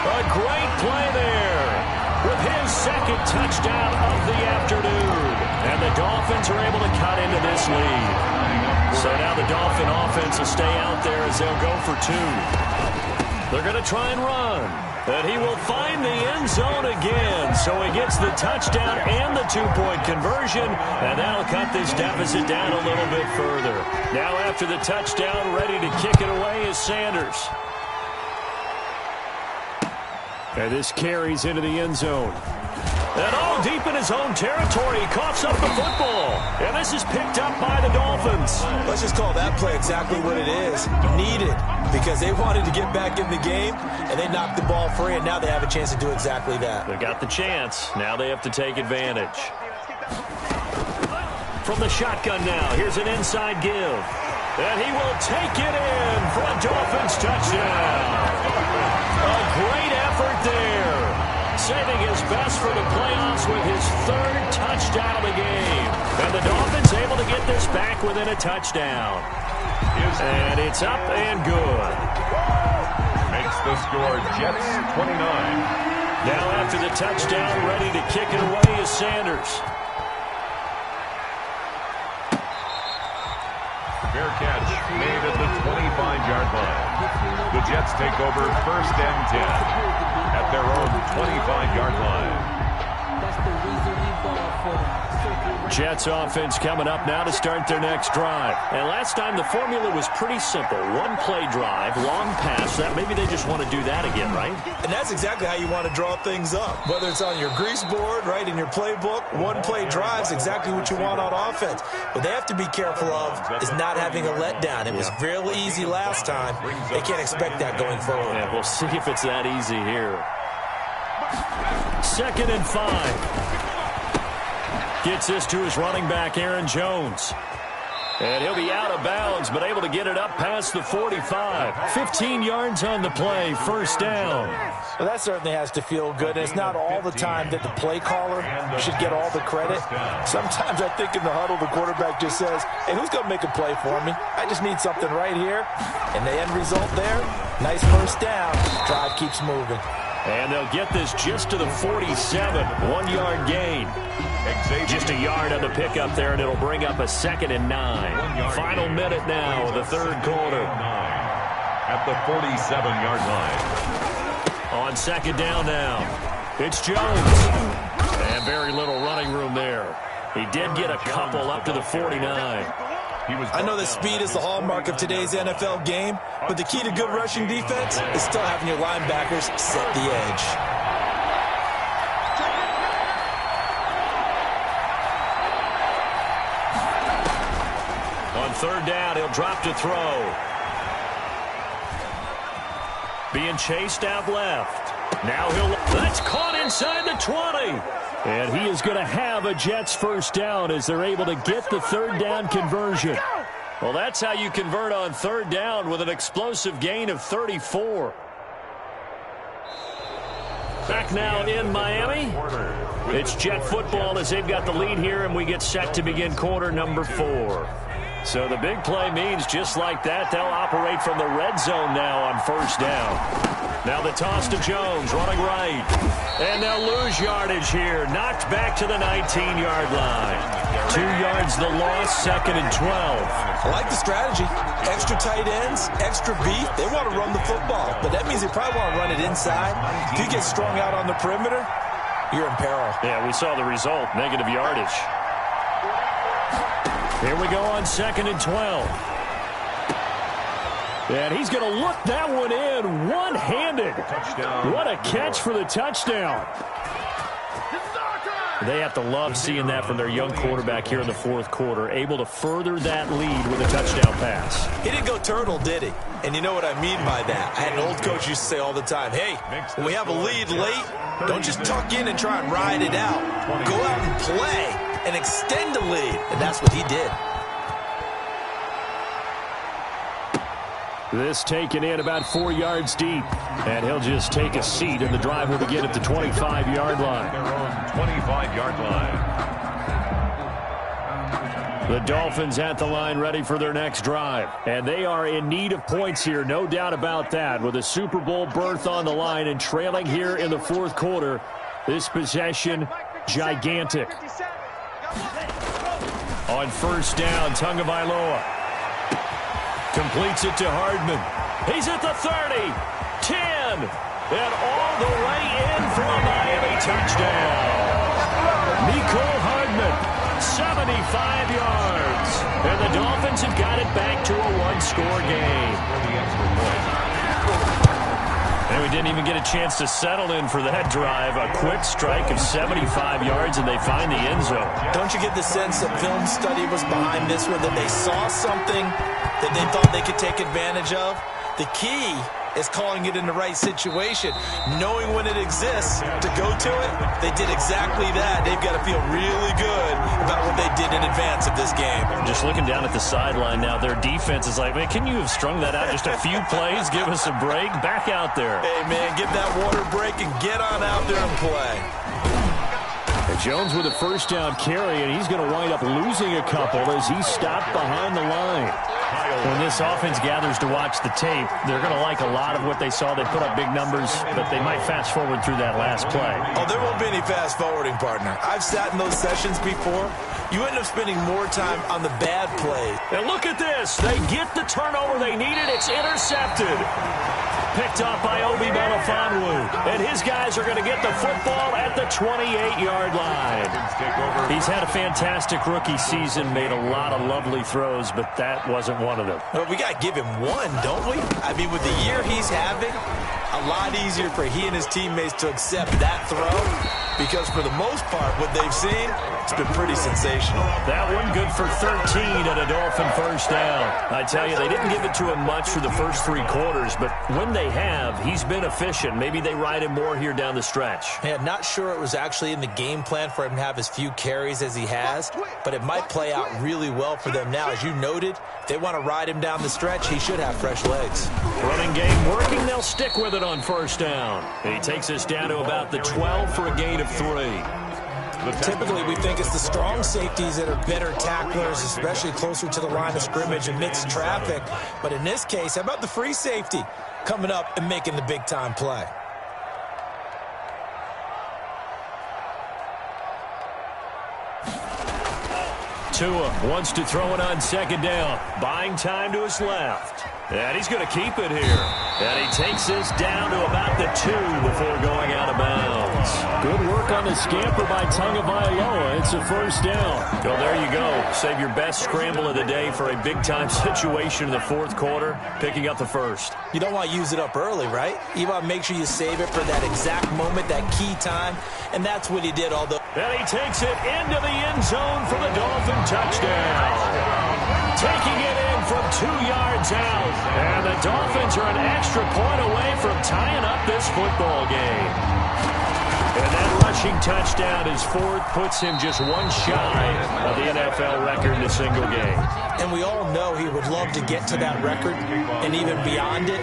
A great play there with his 2nd touchdown of the afternoon. And the Dolphins are able to cut into this lead. So now the Dolphin offense will stay out there as they'll go for 2. They're going to try and run. And he will find the end zone again. So he gets the touchdown and the 2-point conversion. And that'll cut this deficit down a little bit further. Now after the touchdown, ready to kick it away is Sanders. And this carries into the end zone. And all deep in his own territory, he coughs up the football. And this is picked up by the Dolphins. Let's just call that play exactly what it is. Needed, because they wanted to get back in the game, and they knocked the ball free, and now they have a chance to do exactly that. They got the chance. Now they have to take advantage. From the shotgun now, here's an inside give. And he will take it in for a Dolphins touchdown. A great effort there. Saving his best for the playoffs with his 3rd touchdown of the game. And the Dolphins able to get this back within a touchdown. And it's up and good. Makes the score Jets 29. Now after the touchdown, ready to kick it away is Sanders. Fair catch made at the 25-yard line. The Jets take over 1st and 10 at their own 25-yard line. That's the reason we ball for. Jets offense coming up now to start their next drive. And last time the formula was pretty simple. 1-play drive, long pass. That maybe they just want to do that again, right? And that's exactly how you want to draw things up. Whether it's on your grease board, right, in your playbook, 1-play drive's exactly what you want on offense. What they have to be careful of is not having a letdown. It was really easy last time. They can't expect that going forward. Yeah, we'll see if it's that easy here. 2nd and 5. Gets this to his running back, Aaron Jones. And he'll be out of bounds, but able to get it up past the 45. 15 yards on the play, 1st down. Well, that certainly has to feel good. And it's not all the time that the play caller should get all the credit. Sometimes I think in the huddle, the quarterback just says, hey, who's going to make a play for me? I just need something right here. And the end result there, nice 1st down. Drive keeps moving. And they'll get this just to the 47. 1-yard gain. Just a yard on the pickup there, and it'll bring up a 2nd and 9. Final minute now of the 3rd quarter. At the 47-yard line. On 2nd down now, it's Jones. And very little running room there. He did get a couple up to the 49. I know that speed is the hallmark of today's NFL game, but the key to good rushing defense is still having your linebackers set the edge. On 3rd down, he'll drop to throw. Being chased out left. Now that's caught inside the 20. And he is going to have a Jets 1st down as they're able to get the 3rd down conversion. Well, that's how you convert on 3rd down with an explosive gain of 34. Back now in Miami. It's Jet football as they've got the lead here, and we get set to begin quarter number 4. So the big play means just like that, they'll operate from the red zone now on 1st down. Now the toss to Jones, running right. And they'll lose yardage here. Knocked back to the 19-yard line. 2 yards the loss, 2nd and 12. I like the strategy. Extra tight ends, extra beef. They want to run the football, but that means they probably want to run it inside. If you get strung out on the perimeter, you're in peril. Yeah, we saw the result, negative yardage. Here we go on 2nd and 12. And he's going to look that one in one-handed. What a catch for the touchdown. They have to love seeing that from their young quarterback here in the fourth quarter, able to further that lead with a touchdown pass. He didn't go turtle, did he? And you know what I mean by that. I had an old coach used to say all the time, hey, when we have a lead late, don't just tuck in and try and ride it out. Go out and play and extend the lead. And that's what he did. This taken in about 4 yards deep. And he'll just take a seat, and the drive will begin at the 25-yard line. Their own 25-yard line. The Dolphins at the line ready for their next drive. And they are in need of points here, no doubt about that. With a Super Bowl berth on the line and trailing here in the fourth quarter, this possession gigantic. On first down, Tagovailoa completes it to Hardman. He's at the 30, 10, and all the way in for a Miami touchdown. Mecole Hardman, 75 yards. And the Dolphins have got it back to a one-score game. And we didn't even get a chance to settle in for that drive. A quick strike of 75 yards, and they find the end zone. Don't you get the sense that film study was behind this one, that they saw something that they thought they could take advantage of? The key is calling it in the right situation, knowing when it exists to go to it. They did exactly that. They've got to feel really good about what they did in advance of this game. Just looking down at the sideline now, their defense is like, man, can you have strung that out just a few plays? Give us a break. Back out there. Hey, man, get that water break and get on out there and play. And Jones with a first down carry, and he's going to wind up losing a couple as he's stopped behind the line. When this offense gathers to watch the tape, they're going to like a lot of what they saw. They put up big numbers, but they might fast forward through that last play. Oh, there won't be any fast forwarding, partner. I've sat in those sessions before. You end up spending more time on the bad plays. And look at this. They get the turnover they needed. It's intercepted. Picked off by Obi Melifonwu. And his guys are going to get the football at the 28-yard line. He's had a fantastic rookie season, made a lot of lovely throws, but that wasn't one of them. Well, we got to give him one, don't we? I mean, with the year he's having, a lot easier for he and his teammates to accept that throw, because for the most part, what they've seen, it's been pretty sensational. That one good for 13 and a Dolphin first down. I tell you, they didn't give it to him much for the first 3 quarters, but when they have, he's been efficient. Maybe they ride him more here down the stretch. Yeah, not sure it was actually in the game plan for him to have as few carries as he has, but it might play out really well for them now. As you noted, if they want to ride him down the stretch, he should have fresh legs. Running game working, they'll stick with it on first down. He takes us down to about the 12 for a gain of 3. Typically, we think it's the strong safeties that are better tacklers, especially closer to the line of scrimmage and mixed traffic. But in this case, how about the free safety coming up and making the big-time play? Tua wants to throw it on second down. Buying time to his left. And he's going to keep it here. And he takes this down to about the 2 before going out of bounds. Good work on the scamper by Tagovailoa. It's a first down. Well, there you go. Save your best scramble of the day for a big-time situation in the fourth quarter, picking up the first. You don't want to use it up early, right? You want to make sure you save it for that exact moment, that key time, and that's what he did. Although, and he takes it into the end zone for the Dolphin touchdown. Taking it in from 2 yards out. And the Dolphins are an extra point away from tying up this football game. And that rushing touchdown, his 4th, puts him just one shy of the NFL record in a single game. And we all know he would love to get to that record and even beyond it,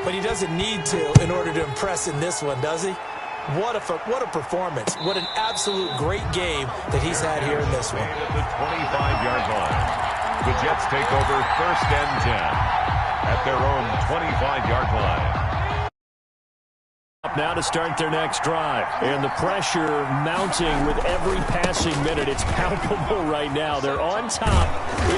but he doesn't need to in order to impress in this one, does he? What a performance. What an absolute great game that he's had here in this one. At the 25-yard line. The Jets take over first and 10 at their own 25-yard line. Up now to start their next drive. And the pressure mounting with every passing minute. It's palpable right now. They're on top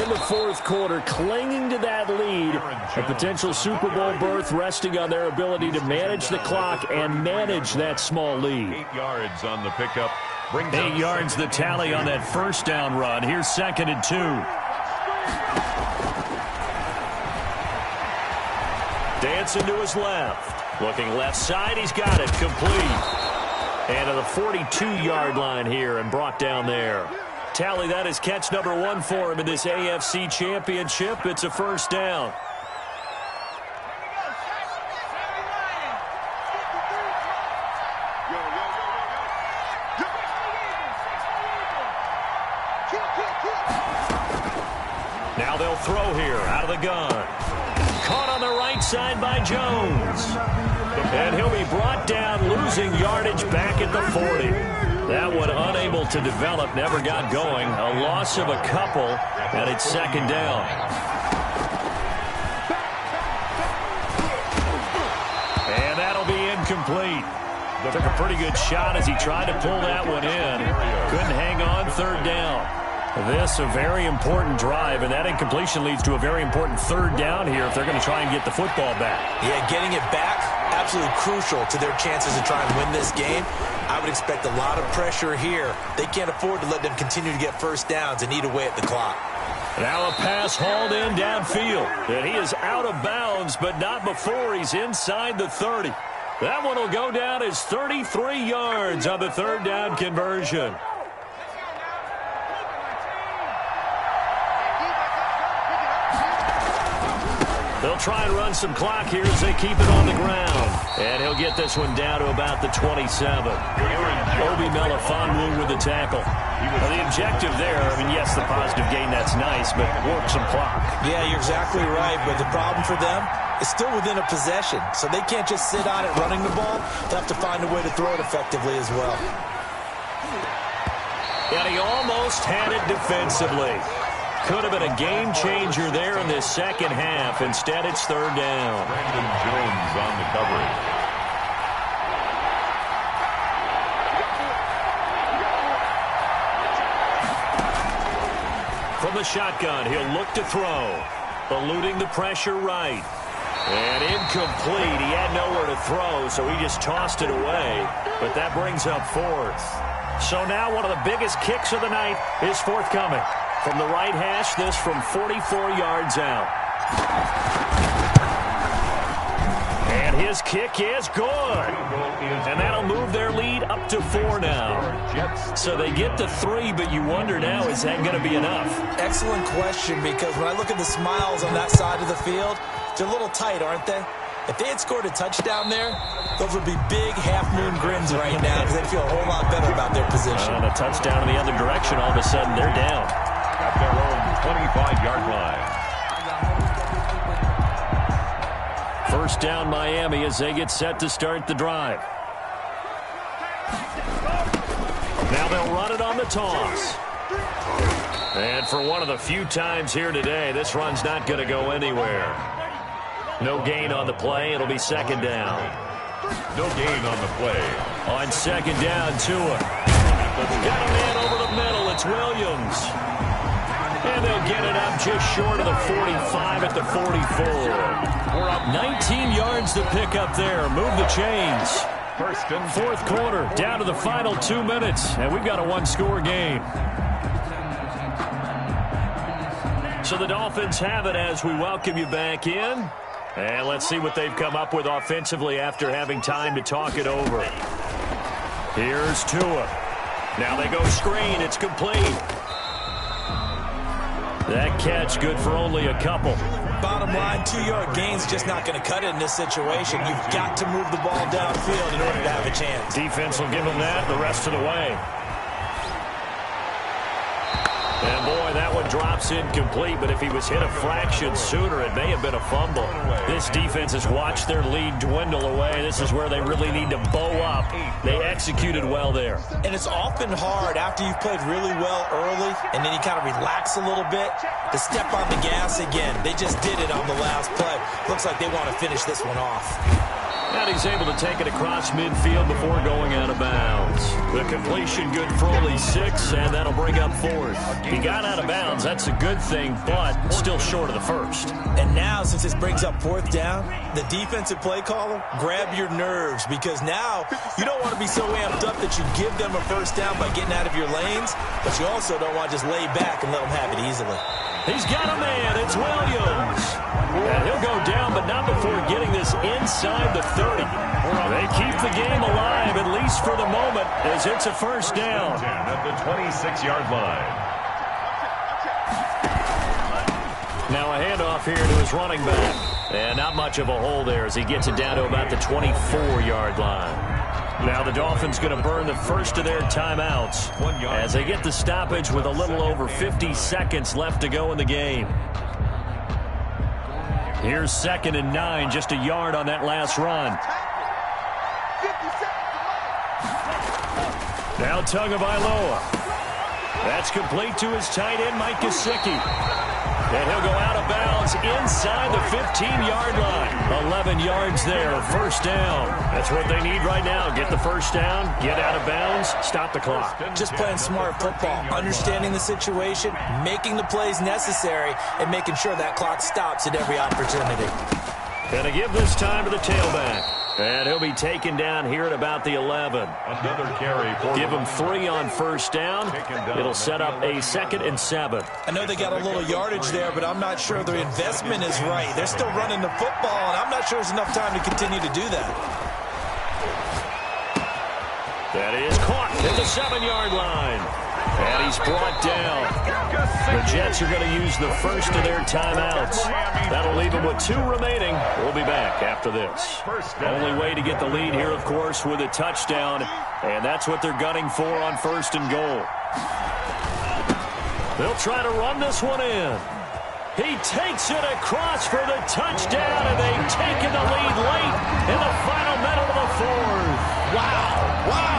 in the fourth quarter, clinging to that lead. A potential Super Bowl berth resting on their ability to manage the clock and manage that small lead. 8 yards on the pickup. 8 yards the tally on that first down run. Here's 2nd and 2. Dancing to his left. Looking left side. He's got it. Complete. And to the 42-yard line here and brought down there. Tally, that is catch number 1 for him in this AFC Championship. It's a first down. Now they'll throw here out of the gun. Caught on the right side by Jones. And he'll be brought down, losing yardage back at the 40. That one unable to develop, never got going. A loss of a couple, and it's second down. And that'll be incomplete. Took a pretty good shot as he tried to pull that one in. Couldn't hang on, third down. This a very important drive, and that incompletion leads to a very important third down here if they're going to try and get the football back. Yeah, getting it back, absolutely crucial to their chances to try and win this game. I would expect a lot of pressure here. They can't afford to let them continue to get first downs and eat away at the clock. Now a pass hauled in downfield, and he is out of bounds, but not before he's inside the 30. That one will go down as 33 yards on the third down conversion. They'll try and run some clock here as they keep it on the ground. And he'll get this one down to about the 27. Obi Melifonwu with the tackle. Well, the objective there, I mean, yes, the positive gain, that's nice, but work some clock. Yeah, you're exactly right, but the problem for them is still within a possession, so they can't just sit on it running the ball. They'll have to find a way to throw it effectively as well. And he almost had it defensively. Could have been a game changer there in this second half. Instead, it's third down. Brandon Jones on the coverage. From the shotgun, he'll look to throw. Eluding the pressure right. And incomplete. He had nowhere to throw, so he just tossed it away. But that brings up fourth. So now one of the biggest kicks of the night is forthcoming. From the right hash, this from 44 yards out. And his kick is good. And that'll move their lead up to 4 now. So they get to 3, but you wonder now, is that going to be enough? Excellent question, because when I look at the smiles on that side of the field, they're a little tight, aren't they? If they had scored a touchdown there, those would be big half-moon grins right now because they'd feel a whole lot better about their position. And a touchdown in the other direction, all of a sudden they're down. At their own 25-yard line. First down Miami as they get set to start the drive. Now they'll run it on the toss. And for one of the few times here today, this run's not going to go anywhere. No gain on the play. It'll be second down. No gain on the play. On second down, Tua. Got a man over the middle. It's Williams. And they'll get it up just short of the 45 at the 44. We're up 19 yards to pick up there. Move the chains. First and Fourth quarter, down to the final 2 minutes, and we've got a one-score game. So the Dolphins have it as we welcome you back in. And let's see what they've come up with offensively after having time to talk it over. Here's Tua. Now they go screen. It's complete. That catch good for only a couple. Bottom line, 2-yard gain's just not going to cut it in this situation. You've got to move the ball downfield in order to have a chance. Defense will give them that the rest of the way. And boy, that one drops incomplete, but if he was hit a fraction sooner, it may have been a fumble. This defense has watched their lead dwindle away. This is where they really need to bow up. They executed well there. And it's often hard after you've played really well early and then you kind of relax a little bit to step on the gas again. They just did it on the last play. Looks like they want to finish this one off. And he's able to take it across midfield before going out of bounds. The completion good for only 6, and that'll bring up 4th. He got out of bounds. That's a good thing, but still short of the first. And now, since this brings up 4th down, the defensive play caller, grab your nerves, because now you don't want to be so amped up that you give them a first down by getting out of your lanes, but you also don't want to just lay back and let them have it easily. He's got a man. It's Williams. And he'll go down, but not before getting this inside the 30. They keep the game alive, at least for the moment, as it's a first down. At the 26-yard line. Now a handoff here to his running back. And not much of a hole there as he gets it down to about the 24-yard line. Now the Dolphins going to burn the first of their timeouts as they get the stoppage with a little over 50 seconds left to go in the game. Here's 2nd and 9, just a yard on that last run. Now Tagovailoa. That's complete to his tight end, Mike Gesicki. And he'll go out of bounds inside the 15-yard line. 11 yards there, first down. That's what they need right now. Get the first down, get out of bounds, stop the clock. Just playing smart football, understanding the situation, making the plays necessary, and making sure that clock stops at every opportunity. Gonna give this time to the tailback. And he'll be taken down here at about the 11. Another carry. Give him 3 on first down. It'll set up a 2nd and 7. I know they got a little yardage there, but I'm not sure their investment is right. They're still running the football, and I'm not sure there's enough time to continue to do that. That is caught at the 7-yard line. And he's brought down. The Jets are going to use the first of their timeouts. That'll leave them with 2 remaining. We'll be back after this. Only way to get the lead here, of course, with a touchdown. And that's what they're gunning for on 1st and goal. They'll try to run this one in. He takes it across for the touchdown, and they've taken the lead late in the final minute of the 4th. Wow, wow.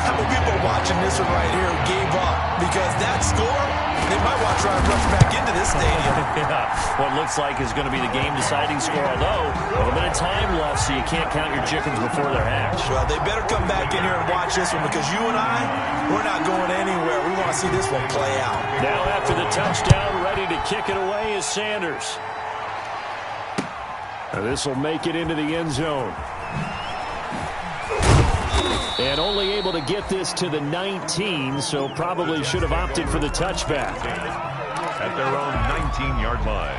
How many people watching this one right here gave up? Because that score, they might want to try to rush back into this stadium. Yeah, what looks like is going to be the game-deciding score, although a little bit of time left, so you can't count your chickens before they're hatched. Well, they better come back in here and watch this one, because you and I, we're not going anywhere. We want to see this one play out. Now after the touchdown, ready to kick it away is Sanders. This will make it into the end zone. And only able to get this to the 19, so probably should have opted for the touchback. At their own 19-yard line.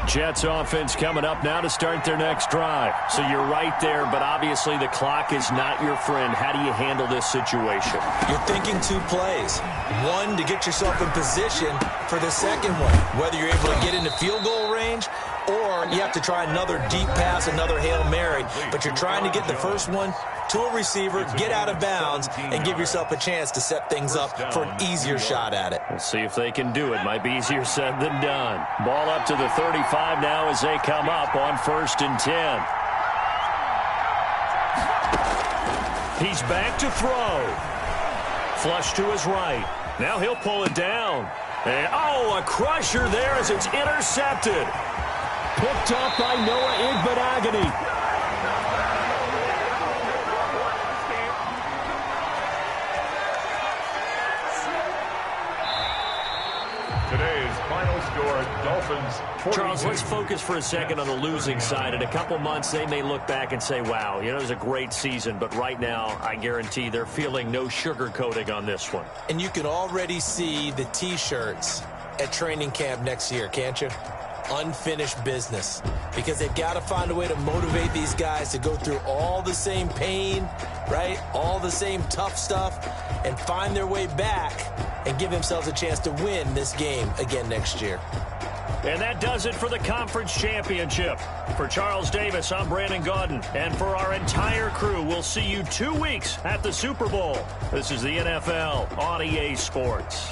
Jets offense coming up now to start their next drive. So you're right there, but obviously the clock is not your friend. How do you handle this situation? You're thinking 2 plays. One, to get yourself in position for the second one. Whether you're able to get into field goal range, or you have to try another deep pass, another Hail Mary. But you're trying to get the first one to a receiver, get out of bounds, and give yourself a chance to set things up for an easier shot at it. We'll see if they can do it. Might be easier said than done. Ball up to the 35 now as they come up on 1st and 10. He's back to throw. Flush to his right. Now he'll pull it down. And, oh, a crusher there as it's intercepted. Picked up by Noah Igbenogany. Today's final score, Dolphins 42. Charles, let's focus for a second on the losing side. In a couple months, they may look back and say, wow, you know, it was a great season. But right now, I guarantee they're feeling no sugarcoating on this one. And you can already see the T-shirts at training camp next year, can't you? Unfinished business. Because they've got to find a way to motivate these guys to go through all the same pain, right? All the same tough stuff, and find their way back and give themselves a chance to win this game again next year. And that does it for the conference championship. For Charles Davis, I'm Brandon Gaudin. And for our entire crew, we'll see you 2 weeks at the Super Bowl. This is the NFL on EA Sports.